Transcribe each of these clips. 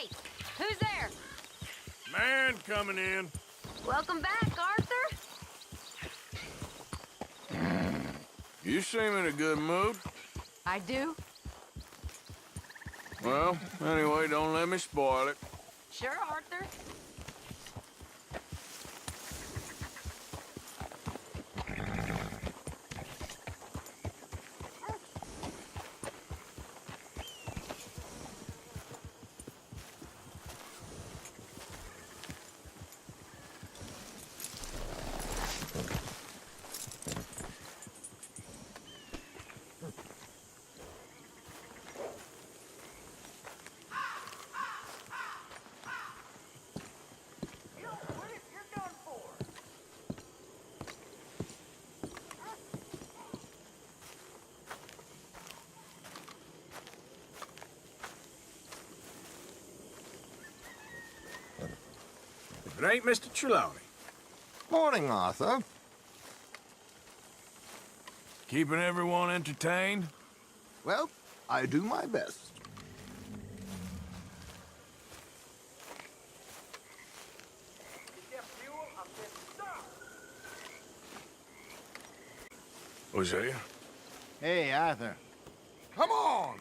Hey, who's there? Man coming in. Welcome back, Arthur. You seem in a good mood. I do? Well, anyway, don't let me spoil it. Sure, Arthur. If it ain't Mr. Trelawney. Morning, Arthur. Keeping everyone entertained? Well, I do my best. Hosea? Hey, Arthur. Come on!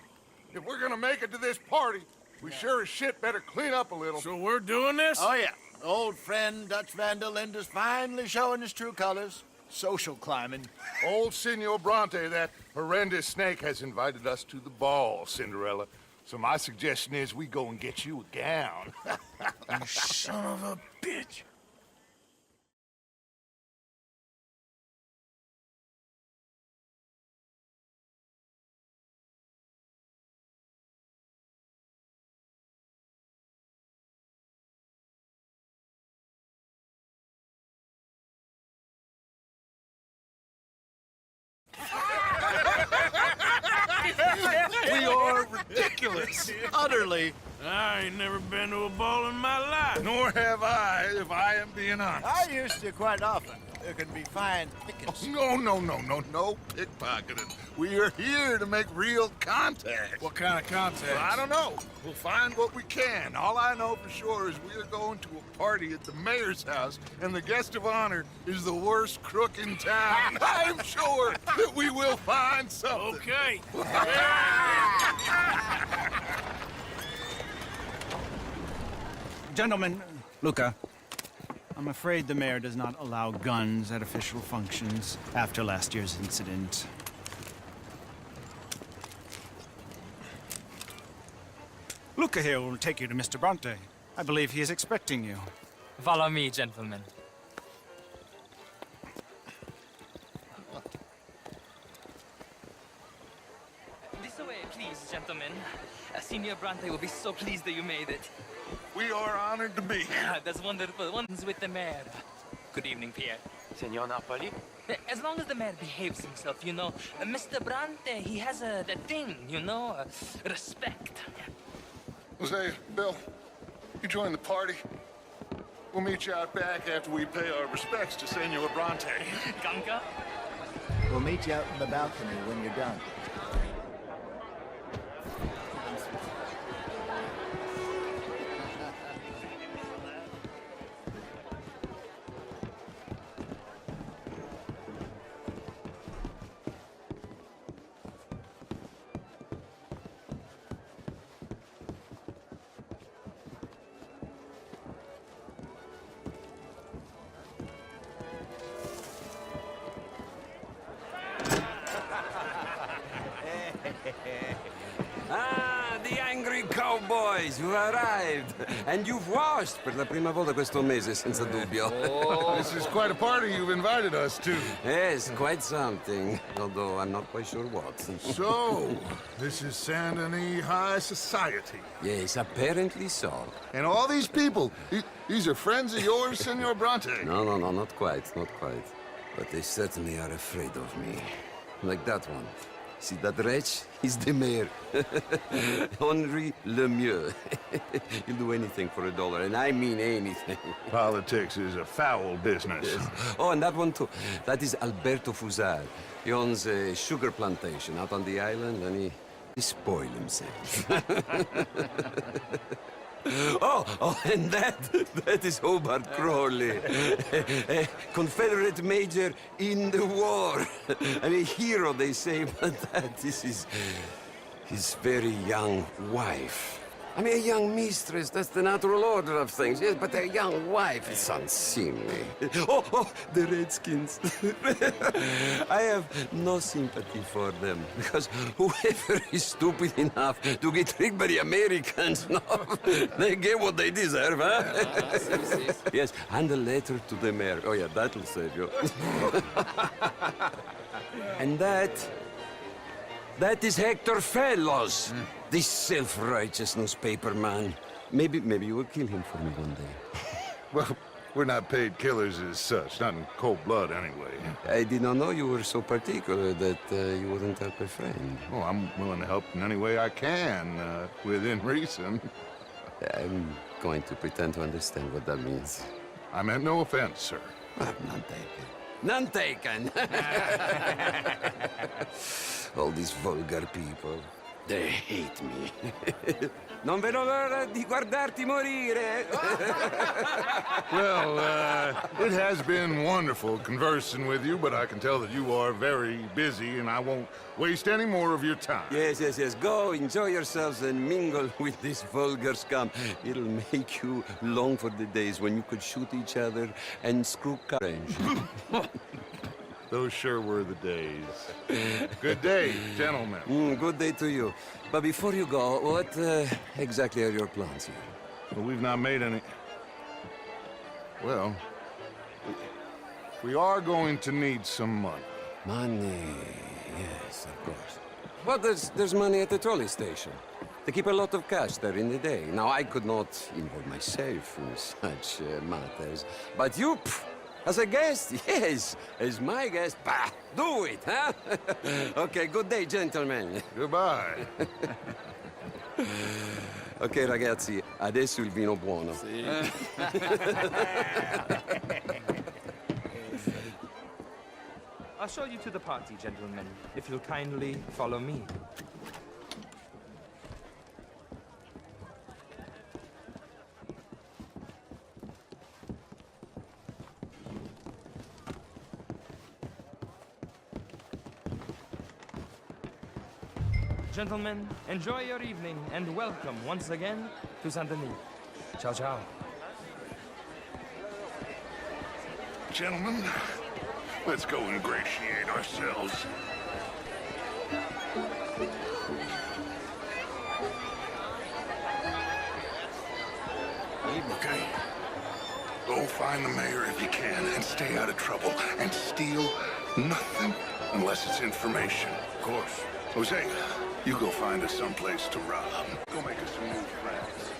If we're gonna make it to this party, we sure as shit better clean up a little. So we're doing this? Oh, yeah. Old friend Dutch Van der Linde's finally showing his true colors. Social climbing. Old Senor Bronte, that horrendous snake, has invited us to the ball, Cinderella. So my suggestion is we go and get you a gown. You son of a bitch. We are ridiculous. Utterly. I ain't never been to a ball in my life. Nor have I, if I am being honest. I used to quite often. There can be fine pickings. No pickpocketing. We are here to make real contact. What kind of contact? Well, I don't know. We'll find what we can. All I know for sure is we are going to a party at the mayor's house, and the guest of honor is the worst crook in town. I'm sure that we will find something. Okay. Gentlemen, Luca, I'm afraid the mayor does not allow guns at official functions after last year's incident. Luca here will take you to Mr. Bronte. I believe he is expecting you. Follow me, gentlemen. This way, please, gentlemen. Signor Bronte will be so pleased that you made it. We are honored to be here. That's wonderful. One's with the mayor. Good evening, Pierre. Senor Napoli? As long as the mayor behaves himself, you know. Mr. Bronte, he has a thing, you know, respect. Jose, Bill, you join the party. We'll meet you out back after we pay our respects to Senor Bronte. Kanka? We'll meet you out in the balcony when you're done. Ah, the angry cowboys who arrived. And you've washed per la prima volta questo mese, senza dubbio. This is quite a party you've invited us to. Yes, quite something. Although I'm not quite sure what. So, this is Saint Denis High Society. Yes, apparently so. And all these people, these are friends of yours, Senor Bronte? No, not quite, not quite. But they certainly are afraid of me. Like that one. See that wretch? He's the mayor. Henri Lemieux. He'll do anything for $1, and I mean anything. Politics is a foul business. Yes. Oh, and that one too. That is Alberto Fusar. He owns a sugar plantation out on the island, and he spoiled himself. Oh, and that is Hobart Crawley. A Confederate major in the war. I mean, hero, they say, but that is his very young wife. I mean, a young mistress, that's the natural order of things, yes, but a young wife is unseemly. Oh, the Redskins. I have no sympathy for them, because whoever is stupid enough to get tricked by the Americans, no, they get what they deserve, huh? Yes, and a letter to the mayor. Oh, yeah, that'll save you. And that is Hector Fellows. This self-righteous newspaper man. Maybe you will kill him for me one day. Well, we're not paid killers as such, not in cold blood anyway. I did not know you were so particular that you wouldn't help a friend. Oh, I'm willing to help in any way I can, within reason. I'm going to pretend to understand what that means. I meant no offense, sir. None taken. None taken! All these vulgar people. They hate me. Non vedo l'ora di guardarti morire. Well, it has been wonderful conversing with you, but I can tell that you are very busy, and I won't waste any more of your time. Yes. Go, enjoy yourselves, and mingle with this vulgar scum. It'll make you long for the days when you could shoot each other and screw carriage. Those sure were the days. Good day, gentlemen. Good day to you. But before you go, what exactly are your plans here? Well, we've not made any... Well, we are going to need some money. Money, yes, of course. Well, there's money at the trolley station. They keep a lot of cash there in the day. Now, I could not involve myself in such matters. But you, as a guest, yes, as my guest, bah, do it, huh? Okay, good day, gentlemen. Goodbye. Ok, ragazzi, adesso il vino buono. I'll show you to the party, gentlemen, if you'll kindly follow me. Gentlemen, enjoy your evening and welcome once again to Saint Denis. Ciao, ciao. Gentlemen, let's go ingratiate ourselves. Okay. Go find the mayor if you can and stay out of trouble and steal nothing unless it's information. Of course. Jose, you go find us someplace to rob. Go make us some new friends.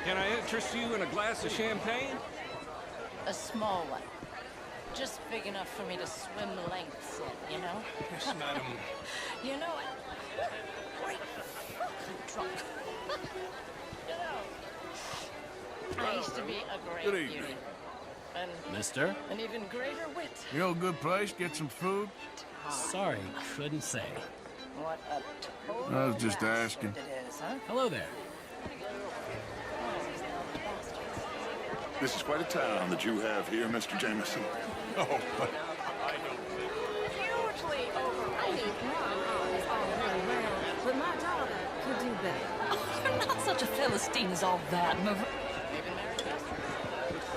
Can I interest you in a glass of champagne? A small one. Just big enough for me to swim lengths in, you know? Yes, madam. You know, great fucking drunk. You know, I used to be a great Good evening. beauty. And Mister? an even greater wit. You know a good place, get some food? Sorry, couldn't say. What a total I was just bastard asking. it is, huh? Hello there. This is quite a town that you have here, Mr. Jameson. Oh, Hugely overrated. But my daughter could do better. You're not such a Philistine as all that, Mav.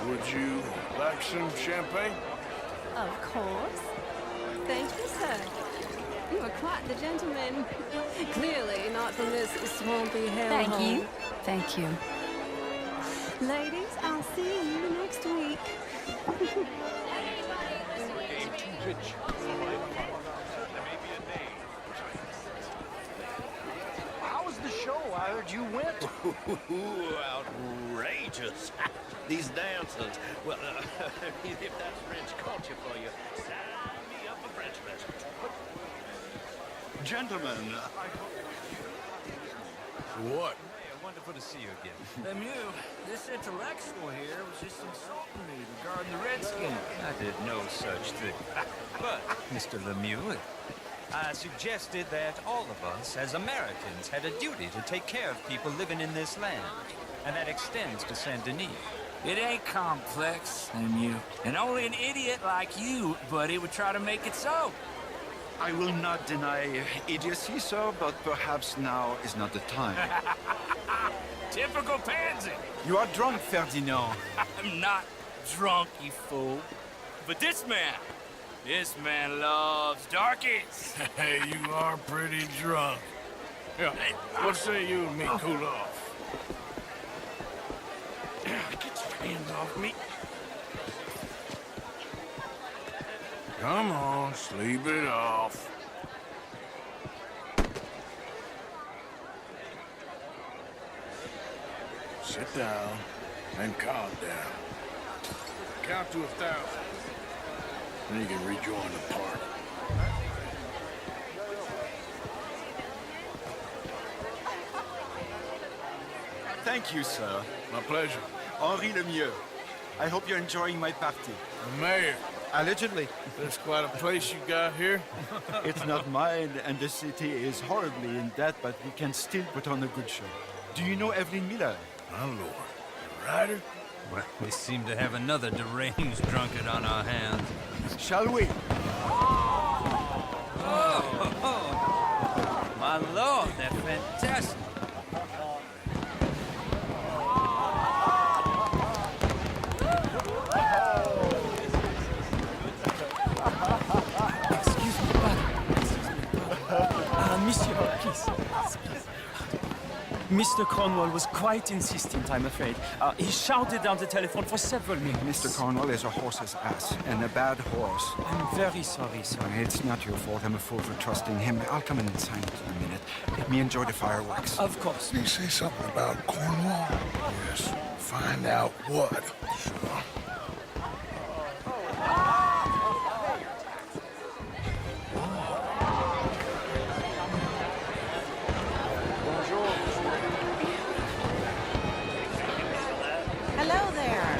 Would you like some champagne? Of course. Thank you, sir. You are quite the gentleman. Clearly not from this swampy hellhole. Thank you. Ladies, I'll see you next week. How was the show? I heard you went. Outrageous. These dancers. Well, if that's French culture for you, sign me up for French lesson. gentlemen, What? Wonderful to see you again. Lemieux, this intellectual here was just insulting me regarding the Redskins. I did no such thing. But, Mr. Lemieux, I suggested that all of us, as Americans, had a duty to take care of people living in this land. And that extends to Saint Denis. It ain't complex, Lemieux. And only an idiot like you, buddy, would try to make it so. I will not deny idiocy, sir, but perhaps now is not the time. Typical pansy. You are drunk, Ferdinand. I'm not drunk, you fool. But this man loves darkies. Hey, you are pretty drunk. Yeah, what say you and me cool off? Get your hands off me. Come on, sleep it off. Sit down and calm down. Count to 1,000. Then you can rejoin the party. Thank you, sir. My pleasure. Henri Lemieux. I hope you're enjoying my party. The mayor. Allegedly. That's quite a place you got here. It's not mine, and the city is horribly in debt, but we can still put on a good show. Do you know Evelyn Miller? My lord. The writer? Well, we seem to have another deranged drunkard on our hands. Shall we? Oh, my lord, they're fantastic. Monsieur, please. Mr. Cornwall was quite insistent, I'm afraid. He shouted down the telephone for several minutes. Mr. Cornwall is a horse's ass, and a bad horse. I'm very sorry, sir. It's not your fault. I'm a fool for trusting him. I'll come in and sign it in a minute. Let me enjoy the fireworks. Of course. Did he say something about Cornwall? Yes. Find out what. Sure. Hello there.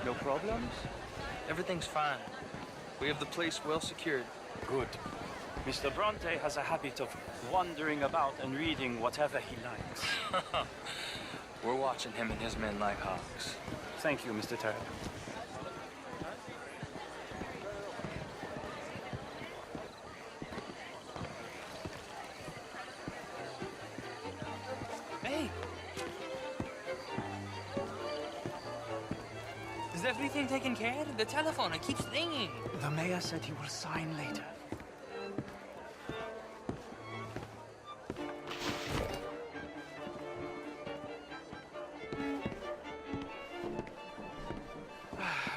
No problems? Everything's fine. We have the place well secured. Good. Mr. Bronte has a habit of wandering about and reading whatever he likes. We're watching him and his men like hawks. Thank you, Mr. Turner. Hey! Is everything taken care of? The telephone, it keeps ringing. The mayor said he will sign later.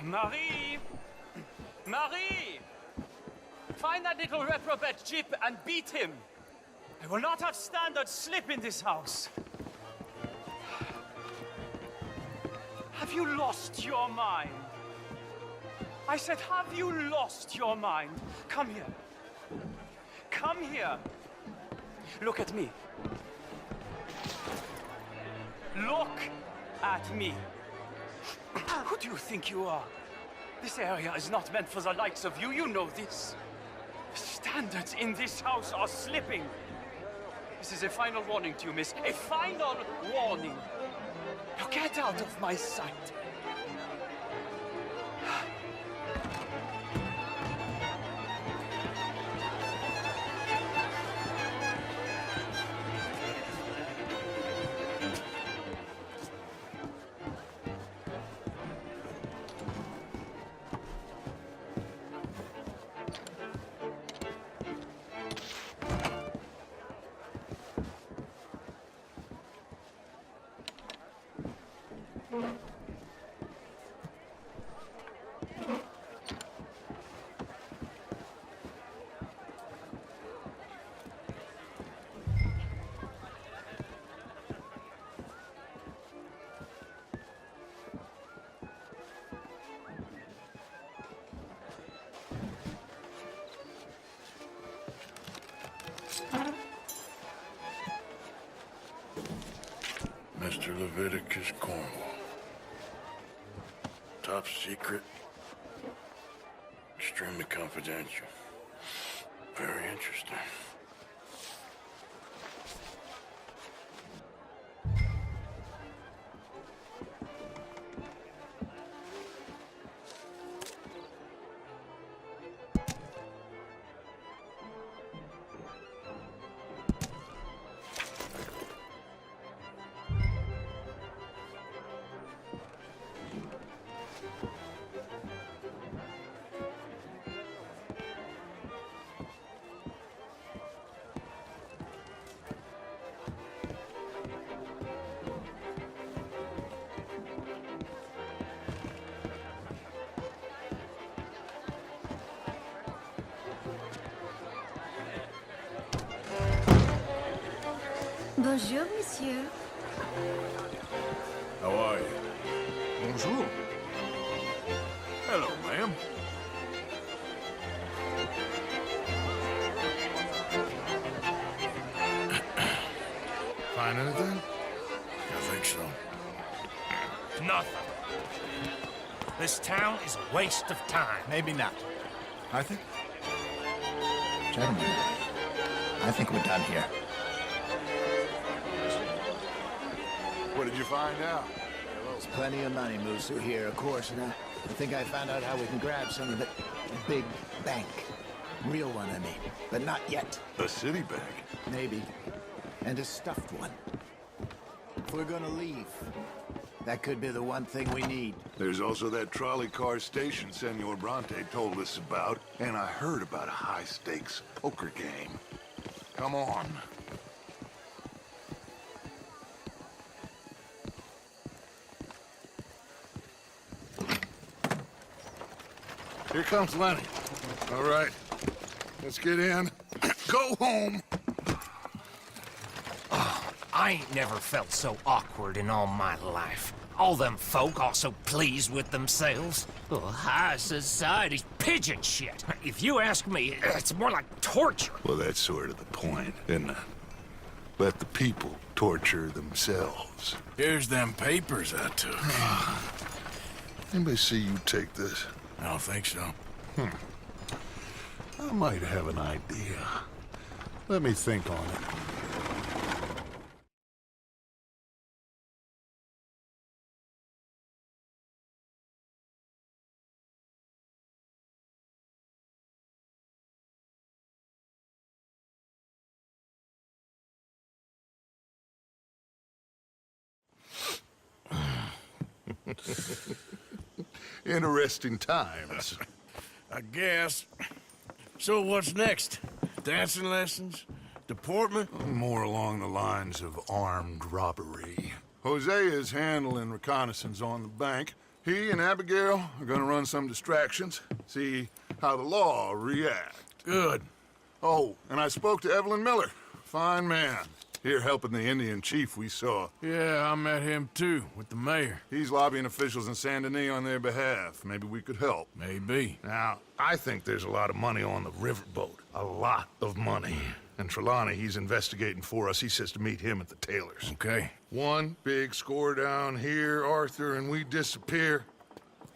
Marie! Marie! Find that little reprobate Jip and beat him. I will not have standard slip in this house. Have you lost your mind? I said, have you lost your mind? Come here. Come here. Look at me. Look at me. Who do you think you are? This area is not meant for the likes of you. You know this. The standards in this house are slipping. This is a final warning to you, miss. A final warning. Now get out of my sight. Dr. Leviticus Cornwall. Top secret. Extremely confidential. Very interesting. Bonjour, monsieur. How are you? Bonjour. Hello, ma'am. Find anything? I think so. Nothing. This town is a waste of time. Maybe not. Arthur? Gentlemen, I think we're done here. What did you find out? There's plenty of money moves through here, of course, and I think I found out how we can grab some of it. A big bank. Real one, I mean. But not yet. A city bank? Maybe. And a stuffed one. If we're gonna leave, that could be the one thing we need. There's also that trolley car station Senor Bronte told us about, and I heard about a high-stakes poker game. Come on. Here comes Lenny. All right, let's get in. Go home. I ain't never felt so awkward in all my life. All them folk all so pleased with themselves. Oh, high society's pigeon shit. If you ask me, it's more like torture. Well, that's sort of the point, isn't it? Let the people torture themselves. Here's them papers I took. Anybody see you take this? I don't think so. I might have an idea. Let me think on it. Interesting times. I guess. So what's next? Dancing lessons? Deportment? More along the lines of armed robbery. Jose is handling reconnaissance on the bank. He and Abigail are gonna run some distractions, see how the law react. Good. Oh, and I spoke to Evelyn Miller. Fine man. Here helping the Indian chief we saw. Yeah, I met him too, with the mayor. He's lobbying officials in Saint Denis on their behalf. Maybe we could help. Maybe. Now, I think there's a lot of money on the riverboat. A lot of money. And Trelawney, he's investigating for us. He says to meet him at the Taylor's. Okay. One big score down here, Arthur, and we disappear.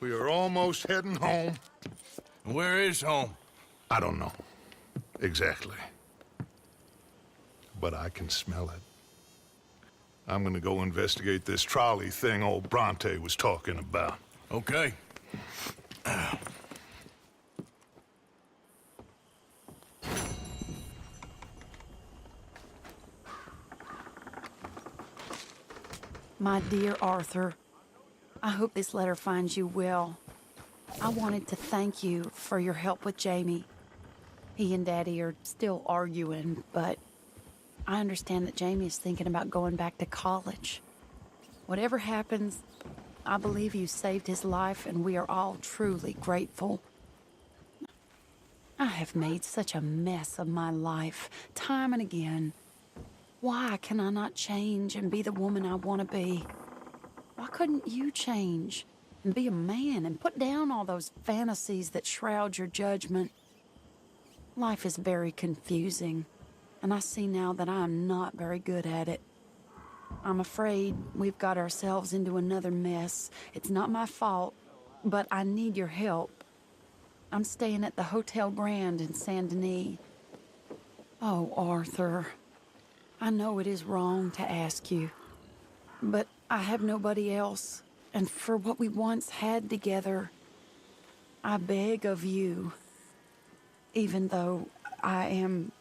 We are almost heading home. Where is home? I don't know. Exactly. But I can smell it. I'm gonna go investigate this trolley thing old Bronte was talking about. Okay. My dear Arthur, I hope this letter finds you well. I wanted to thank you for your help with Jamie. He and Daddy are still arguing, but I understand that Jamie is thinking about going back to college. Whatever happens, I believe you saved his life, and we are all truly grateful. I have made such a mess of my life, time and again. Why can I not change and be the woman I want to be? Why couldn't you change and be a man and put down all those fantasies that shroud your judgment? Life is very confusing, and I see now that I am not very good at it. I'm afraid we've got ourselves into another mess. It's not my fault, but I need your help. I'm staying at the Hotel Grand in Saint Denis. Oh, Arthur. I know it is wrong to ask you, but I have nobody else, and for what we once had together, I beg of you, even though I am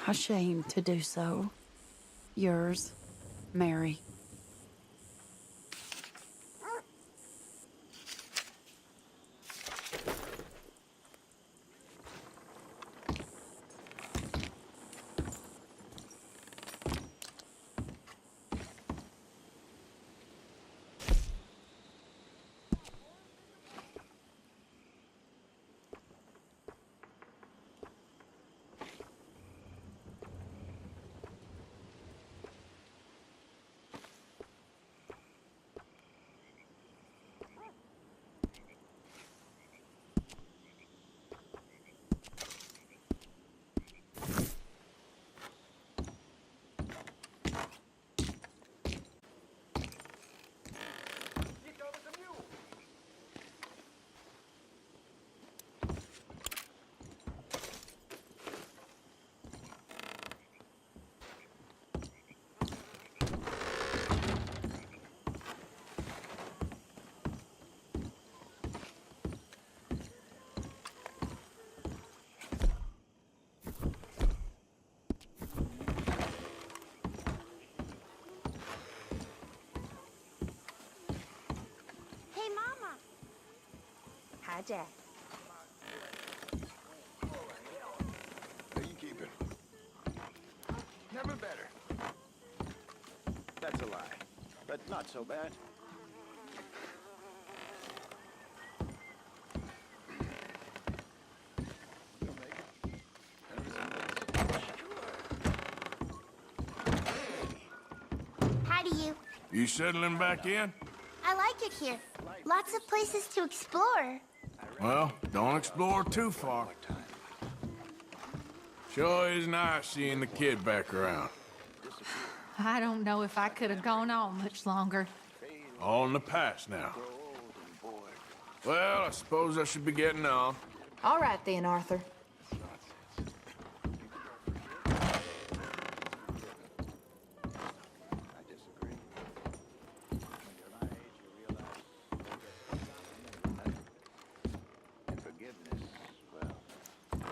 ashamed to do so. Yours, Mary. Hey, Mama. Hi, Dad. How you keeping? Never better. That's a lie, but not so bad. Hi to you. You settling back in? I like it here. Lots of places to explore. Well, don't explore too far. Sure is nice seeing the kid back around. I don't know if I could have gone on much longer. All in the past now. Well, I suppose I should be getting on. All right then, Arthur.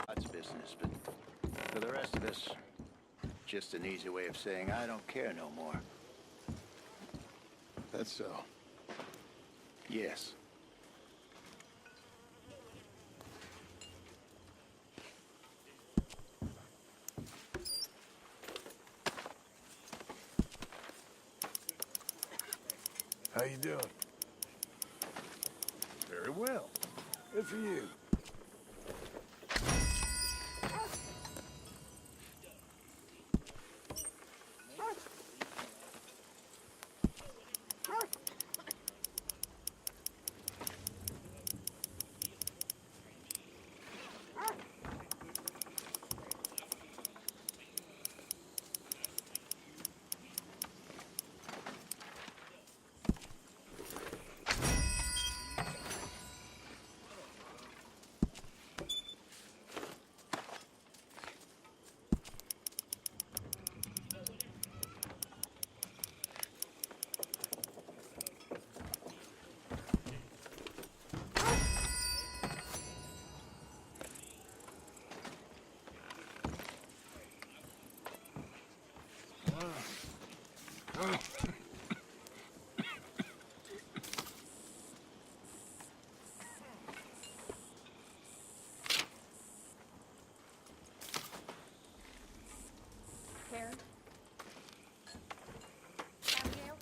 That's business, but for the rest of us, just an easy way of saying I don't care no more. That's so. Yes. How you doing? Very well. Good for you. Karen? Abigail?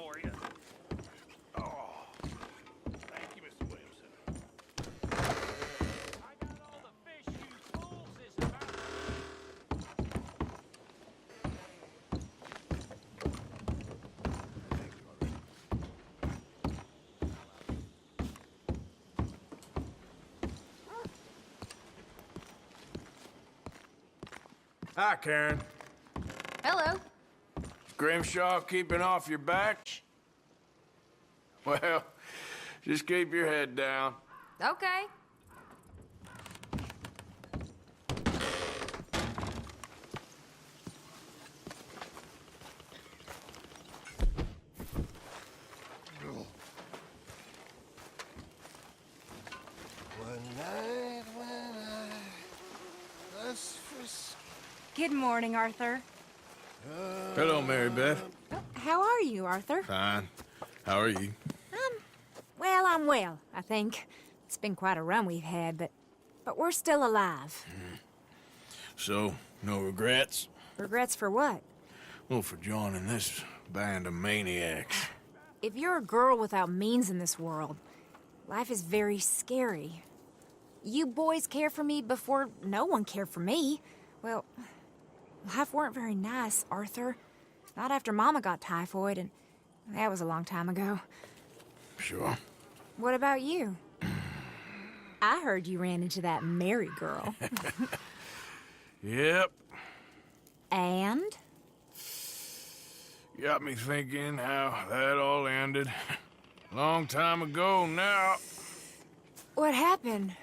for you. Oh, thank you, Mr. Williamson. I got all the fish you fools is about. Hi, Karen. Hello. Grimshaw keeping off your back? Well, just keep your head down. Okay. One night when I was Good morning, Arthur. Hello, Mary Beth. How are you, Arthur? Fine. How are you? Well, I'm well, I think. It's been quite a run we've had, but we're still alive. So, no regrets? Regrets for what? Well, for joining this band of maniacs. If you're a girl without means in this world, life is very scary. You boys cared for me before no one cared for me. Well, life weren't very nice, Arthur. Not after Mama got typhoid, and that was a long time ago. Sure. What about you? I heard you ran into that Mary girl. Yep. And? Got me thinking how that all ended. Long time ago now. What happened?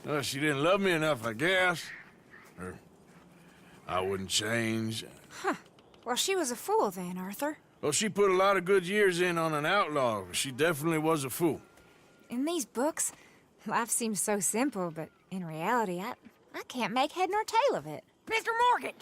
Well, she didn't love me enough, I guess. Or I wouldn't change. Huh. Well, she was a fool then, Arthur. Well, she put a lot of good years in on an outlaw. She definitely was a fool. In these books, life seems so simple, but in reality, I can't make head nor tail of it. Mr. Morgan!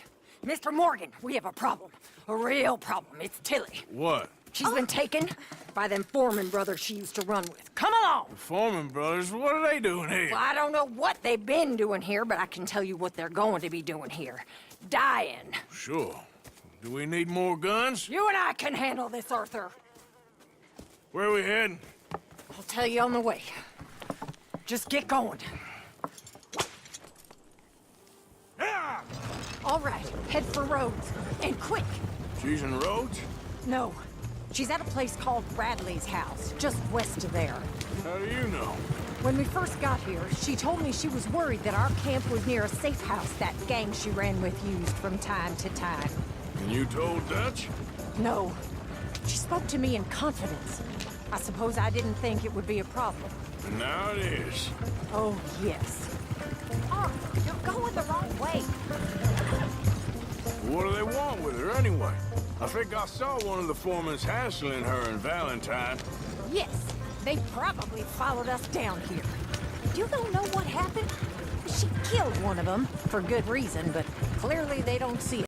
Mr. Morgan, we have a problem. A real problem. It's Tilly. What? She's been taken by them Foreman brothers she used to run with. Come along! The Foreman brothers? What are they doing here? Well, I don't know what they've been doing here, but I can tell you what they're going to be doing here. Dying. Sure. Do we need more guns? You and I can handle this, Arthur. Where are we heading? I'll tell you on the way. Just get going. All right, head for Rhodes, and quick. She's in Rhodes? No, she's at a place called Bradley's house, just west of there. How do you know? When we first got here, she told me she was worried that our camp was near a safe house that gang she ran with used from time to time. And you told Dutch? No. She spoke to me in confidence. I suppose I didn't think it would be a problem. And now it is. Oh, yes. Arthur, you're going the wrong way. What do they want with her anyway? I think I saw one of the foremans hassling her and Valentine. Yes, they probably followed us down here. You don't know what happened? She killed one of them, for good reason, but clearly they don't see it.